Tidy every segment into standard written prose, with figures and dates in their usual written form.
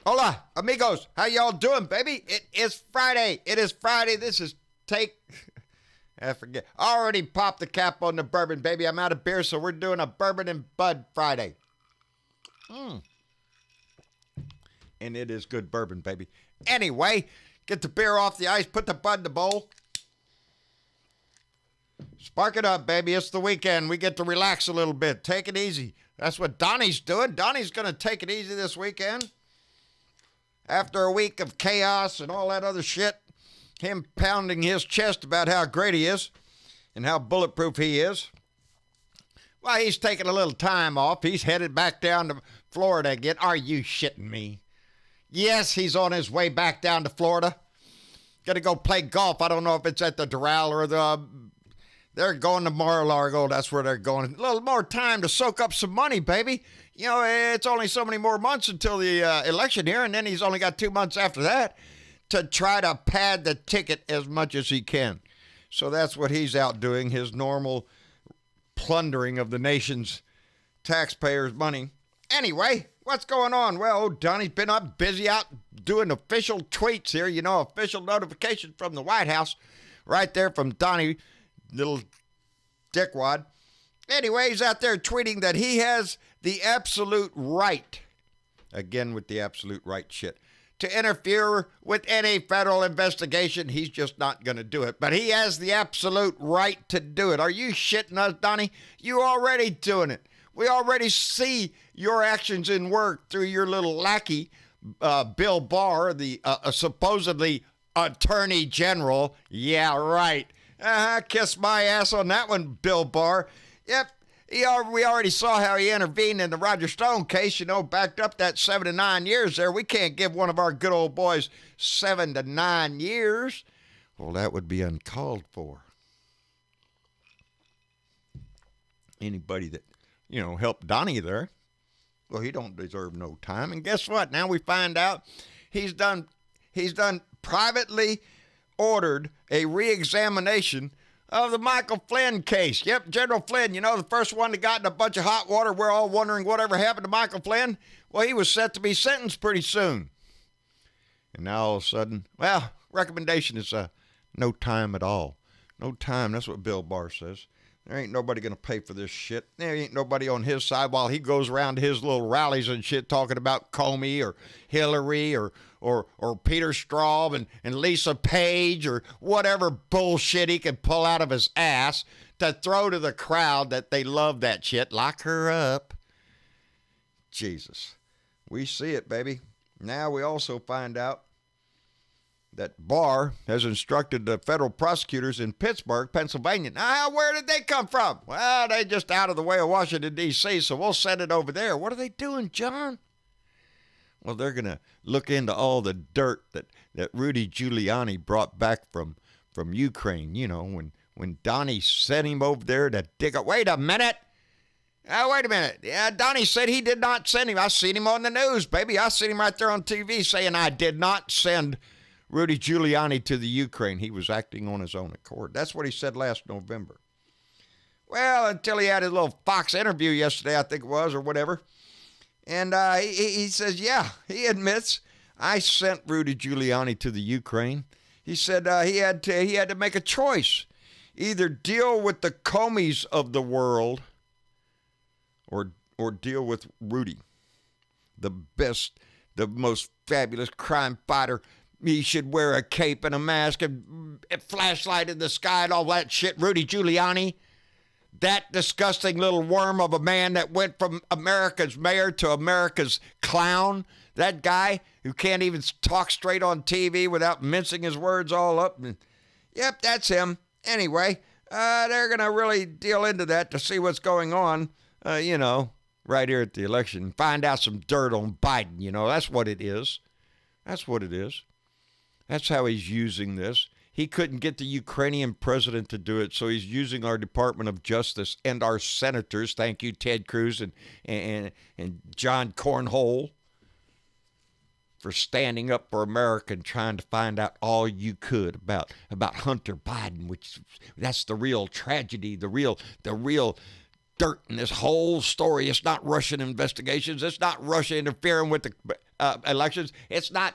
Hola, amigos. How y'all doing, baby? It is Friday. This is I forget. I already popped the cap on the bourbon, baby. I'm out of beer, so we're doing a bourbon and bud Friday. And it is good bourbon, baby. Anyway, get the beer off the ice, put the bud in the bowl. Spark it up, baby. It's the weekend. We get to relax a little bit. Take it easy. That's what Donnie's doing. Donnie's going to take it easy this weekend. After a week of chaos and all that other shit, him pounding his chest about how great he is and how bulletproof he is. Well, he's taking a little time off. He's headed back down to Florida again. Are you shitting me? Yes, he's on his way back down to Florida. Gonna go play golf. I don't know if it's at the Doral or they're going to Mar-a-Lago. That's where they're going. A little more time to soak up some money, baby. You know, it's only so many more months until the election here, and then he's only got 2 months after that to try to pad the ticket as much as he can. So that's what he's out doing, his normal plundering of the nation's taxpayers' money. Anyway, what's going on? Well, Donnie's been up busy out doing official tweets here, you know, official notification from the White House, right there from Donnie, little dickwad. Anyway, he's out there tweeting that he has the absolute right, again with the absolute right shit, to interfere with any federal investigation. He's just not going to do it, but he has the absolute right to do it. Are you shitting us, Donnie? You already doing it. We already see your actions in work through your little lackey, Bill Barr, the supposedly attorney general. Yeah, right. Kiss my ass on that one, Bill Barr. Yep, we already saw how he intervened in the Roger Stone case, you know, backed up that 7 to 9 years there. We can't give one of our good old boys 7 to 9 years. Well, that would be uncalled for. Anybody that, you know, helped Donnie there, well, he don't deserve no time. And guess what? Now we find out he's done privately ordered a re-examination of the Michael Flynn case. Yep, General Flynn, you know, the first one that got in a bunch of hot water. We're all wondering whatever happened to Michael Flynn. Well, he was set to be sentenced pretty soon. And now all of a sudden, well, recommendation is no time at all. No time, that's what Bill Barr says. There ain't nobody going to pay for this shit. There ain't nobody on his side while he goes around to his little rallies and shit talking about Comey or Hillary or Peter Straub and Lisa Page or whatever bullshit he can pull out of his ass to throw to the crowd that they love that shit. Lock her up. Jesus. We see it, baby. Now we also find out that Barr has instructed the federal prosecutors in Pittsburgh, Pennsylvania. Now, where did they come from? Well, they just out of the way of Washington, D.C., so we'll send it over there. What are they doing, John? Well, they're going to look into all the dirt that Rudy Giuliani brought back from Ukraine. You know, when Donnie sent him over there to dig up. Wait a minute. Wait a minute. Yeah, Donnie said he did not send him. I seen him on the news, baby. I seen him right there on TV saying I did not send Rudy Giuliani to the Ukraine. He was acting on his own accord. That's what he said last November. Well, until he had his little Fox interview yesterday, I think it was, or whatever. And he says, yeah, he admits, I sent Rudy Giuliani to the Ukraine. He said he had to make a choice. Either deal with the Comeys of the world or deal with Rudy, the best, the most fabulous crime fighter. He should wear a cape and a mask and a flashlight in the sky and all that shit. Rudy Giuliani, that disgusting little worm of a man that went from America's mayor to America's clown. That guy who can't even talk straight on TV without mincing his words all up. Yep, that's him. Anyway, they're going to really deal into that to see what's going on, you know, right here at the election. Find out some dirt on Biden, you know. That's what it is. That's what it is. That's how he's using this. He couldn't get the Ukrainian president to do it, so he's using our Department of Justice and our senators. Thank you, Ted Cruz and John Cornhole, for standing up for America and trying to find out all you could about Hunter Biden, which that's the real tragedy, the real dirt in this whole story. It's not Russian investigations. It's not Russia interfering with the elections. It's not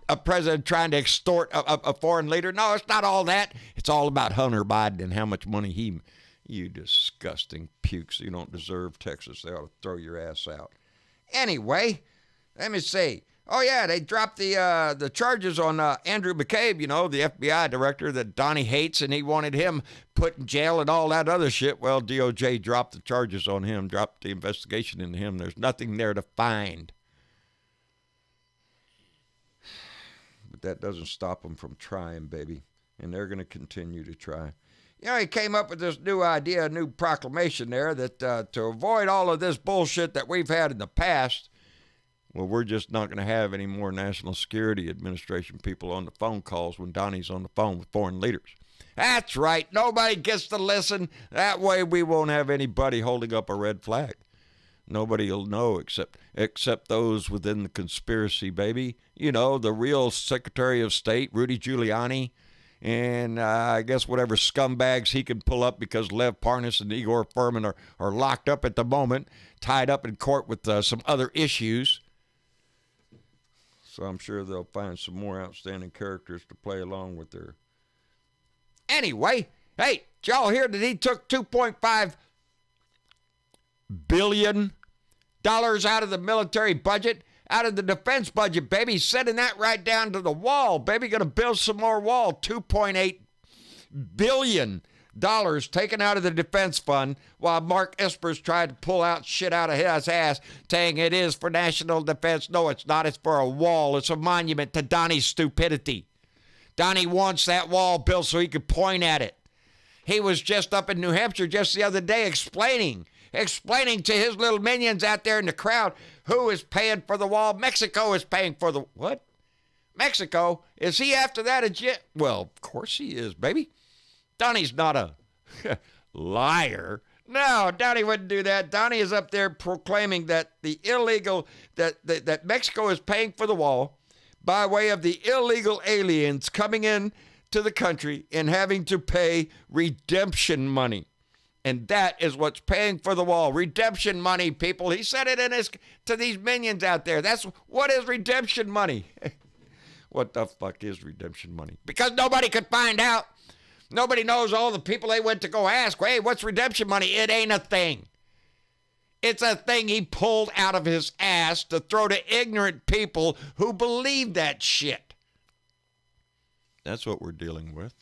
a president trying to extort a foreign leader. No, it's not all that. It's all about Hunter Biden and how much money he. You disgusting pukes. You don't deserve Texas. They ought to throw your ass out. Anyway, let me see. Oh, yeah, they dropped the charges on Andrew McCabe, you know, the FBI director that Donnie hates, and he wanted him put in jail and all that other shit. Well, DOJ dropped the charges on him, dropped the investigation into him. There's nothing there to find. But that doesn't stop them from trying, baby, and they're going to continue to try. You know, he came up with this new idea, a new proclamation there that to avoid all of this bullshit that we've had in the past, well, we're just not going to have any more National Security Administration people on the phone calls when Donnie's on the phone with foreign leaders. That's right. Nobody gets to listen. That way we won't have anybody holding up a red flag. Nobody will know except those within the conspiracy, baby. You know, the real Secretary of State, Rudy Giuliani, and I guess whatever scumbags he can pull up because Lev Parnas and Igor Furman are locked up at the moment, tied up in court with some other issues. So I'm sure they'll find some more outstanding characters to play along with their... Anyway, hey, did y'all hear that he took $2.5 billion out of the military budget, out of the defense budget, baby? He's sending that right down to the wall, baby. Going to build some more wall. $2.8 billion taken out of the defense fund while Mark Esper's tried to pull out shit out of his ass saying it is for national defense. No, it's not. It's for a wall. It's a monument to Donnie's stupidity. Donnie wants that wall built so he could point at it. He was just up in New Hampshire just the other day explaining to his little minions out there in the crowd who is paying for the wall. Mexico is paying for the... What? Mexico? Is he after that? Well, of course he is, baby. Donnie's not a liar. No, Donnie wouldn't do that. Donnie is up there proclaiming that the illegal, that Mexico is paying for the wall by way of the illegal aliens coming in to the country and having to pay redemption money. And that is what's paying for the wall. Redemption money, people. He said it to these minions out there. What is redemption money? What the fuck is redemption money? Because nobody could find out. Nobody knows. All the people they went to go ask, hey, what's redemption money? It ain't a thing. It's a thing he pulled out of his ass to throw to ignorant people who believe that shit. That's what we're dealing with.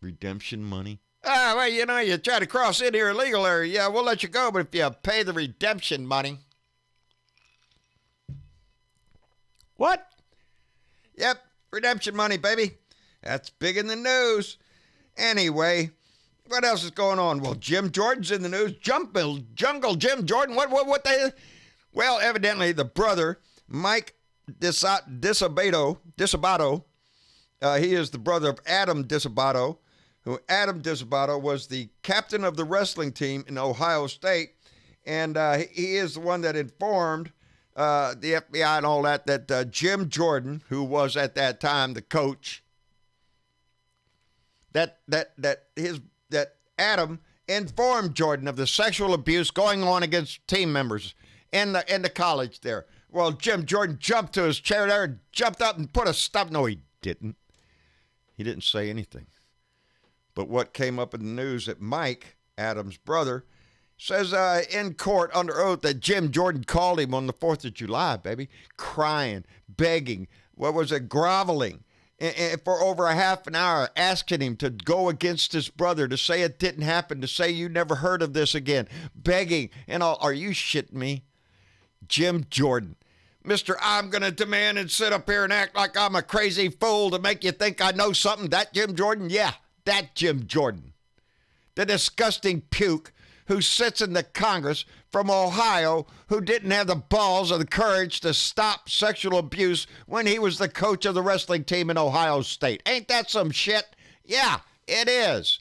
Redemption money. Well, you know, you try to cross in here illegal area, yeah, we'll let you go, but if you pay the redemption money. What? Yep, redemption money, baby. That's big in the news. Anyway, what else is going on? Well, Jim Jordan's in the news. Jungle Jim Jordan. What the... Well, evidently the brother, Mike Disabato, he is the brother of Adam Disabato, who Adam Disabato was the captain of the wrestling team in Ohio State, and he is the one that informed the FBI and all that Jim Jordan, who was at that time the coach, that Adam informed Jordan of the sexual abuse going on against team members in the college there. Well, Jim Jordan jumped to his chair there and jumped up and put a stop. No, he didn't. He didn't say anything. But what came up in the news that Mike, Adam's brother, says in court under oath that Jim Jordan called him on the 4th of July, baby, crying, begging, groveling, for over a half an hour, asking him to go against his brother, to say it didn't happen, to say you never heard of this again, begging and all. Are you shitting me? Jim Jordan. Mr. I'm going to demand and sit up here and act like I'm a crazy fool to make you think I know something. That Jim Jordan? Yeah, that Jim Jordan. The disgusting puke who sits in the Congress from Ohio, who didn't have the balls or the courage to stop sexual abuse when he was the coach of the wrestling team in Ohio State. Ain't that some shit? Yeah, it is.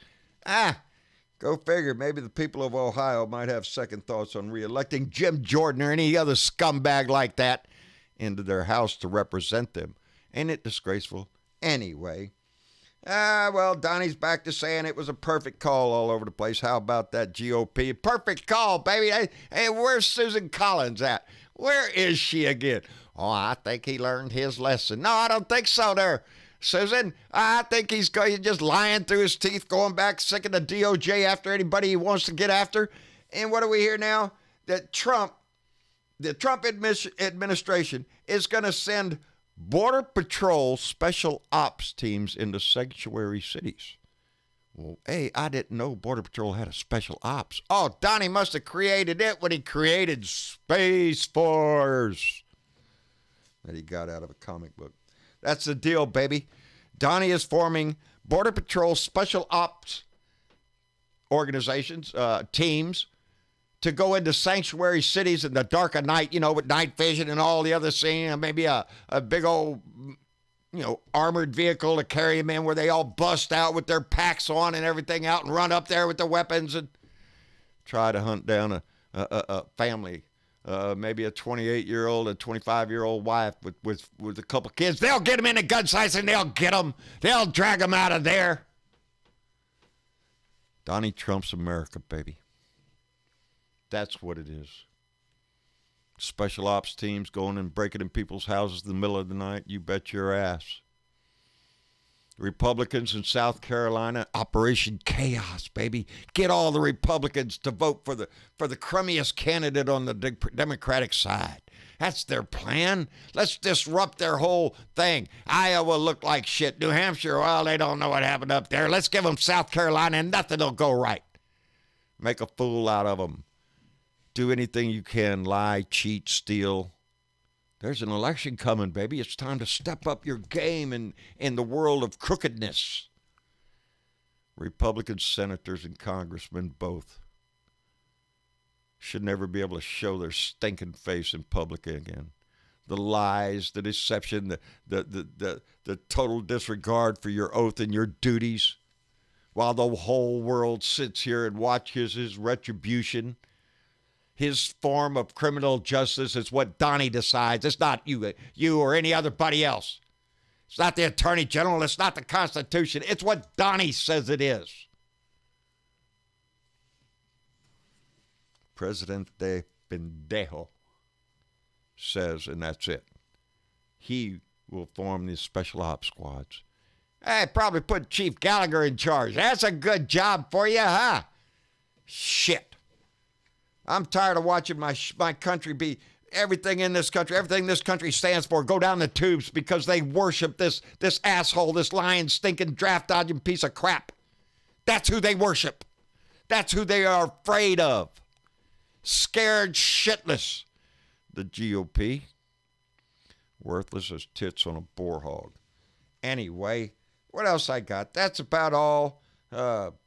Go figure. Maybe the people of Ohio might have second thoughts on re-electing Jim Jordan or any other scumbag like that into their house to represent them. Ain't it disgraceful? Anyway. Well, Donnie's back to saying it was a perfect call all over the place. How about that GOP? Perfect call, baby. Hey, where's Susan Collins at? Where is she again? Oh, I think he learned his lesson. No, I don't think so there, Susan. I think he's just lying through his teeth, going back, sick of the DOJ after anybody he wants to get after. And what do we hear now? That the Trump administration is going to send Border Patrol special ops teams into sanctuary cities. Well, hey, I didn't know Border Patrol had a special ops. Oh, Donnie must have created it when he created Space Force that he got out of a comic book. That's the deal, baby. Donnie is forming Border Patrol special ops organizations, teams, to go into sanctuary cities in the dark of night, with night vision and all the other things, maybe a big old, armored vehicle to carry them in where they all bust out with their packs on and everything out and run up there with the weapons and try to hunt down a family, maybe a 28-year-old, a 25-year-old wife with a couple kids. They'll get them in the gun sites and they'll get them. They'll drag them out of there. Donnie Trump's America, baby. That's what it is. Special ops teams going and breaking in people's houses in the middle of the night. You bet your ass. Republicans in South Carolina, Operation Chaos, baby. Get all the Republicans to vote for the crummiest candidate on the Democratic side. That's their plan. Let's disrupt their whole thing. Iowa looked like shit. New Hampshire, well, they don't know what happened up there. Let's give them South Carolina and nothing will go right. Make a fool out of them. Do anything you can, lie, cheat, steal. There's an election coming, baby. It's time to step up your game in the world of crookedness. Republican senators and congressmen both should never be able to show their stinking face in public again. The lies, the deception, the total disregard for your oath and your duties, while the whole world sits here and watches his retribution. His form of criminal justice is what Donnie decides. It's not you or any other buddy else. It's not the Attorney General. It's not the Constitution. It's what Donnie says it is. Presidente Pendejo says, and that's it. He will form these special ops squads. Hey, probably put Chief Gallagher in charge. That's a good job for you, huh? Shit. I'm tired of watching my country be everything this country stands for go down the tubes because they worship this asshole, this lying, stinking, draft-dodging piece of crap. That's who they worship. That's who they are afraid of. Scared shitless. The GOP. Worthless as tits on a boar hog. Anyway, what else I got? That's about all.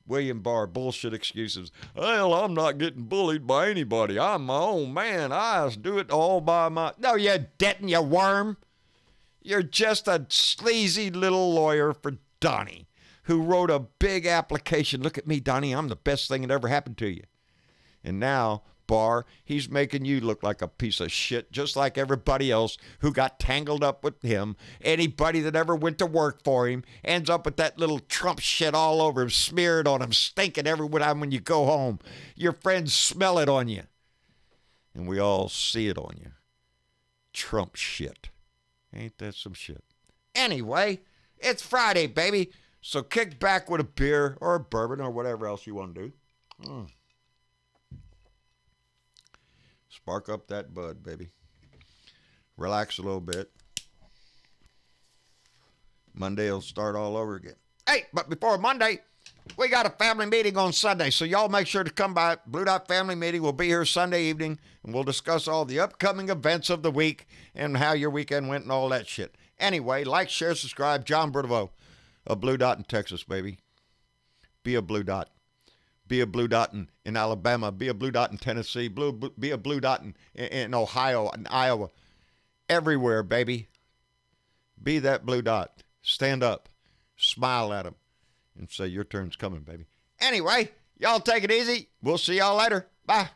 William Barr, bullshit excuses. Well, I'm not getting bullied by anybody. I'm my own man. I do it all by my... No, you didn't, you worm. You're just a sleazy little lawyer for Donnie who wrote a big application. Look at me, Donnie. I'm the best thing that ever happened to you. And now, Barr, he's making you look like a piece of shit, just like everybody else who got tangled up with him. Anybody that ever went to work for him ends up with that little Trump shit all over him, smeared on him, stinking every time when you go home. Your friends smell it on you. And we all see it on you. Trump shit. Ain't that some shit? Anyway, it's Friday, baby. So kick back with a beer or a bourbon or whatever else you want to do. Spark up that bud, baby. Relax a little bit. Monday will start all over again. Hey, but before Monday, we got a family meeting on Sunday, so y'all make sure to come by. Blue Dot Family Meeting will be here Sunday evening, and we'll discuss all the upcoming events of the week and how your weekend went and all that shit. Anyway, like, share, subscribe. John Berdeveau, a Blue Dot in Texas, baby. Be a Blue Dot. Be a Blue Dot in Alabama. Be a Blue Dot in Tennessee. Be a Blue Dot in Ohio and Iowa. Everywhere, baby. Be that Blue Dot. Stand up. Smile at them. And say, your turn's coming, baby. Anyway, y'all take it easy. We'll see y'all later. Bye.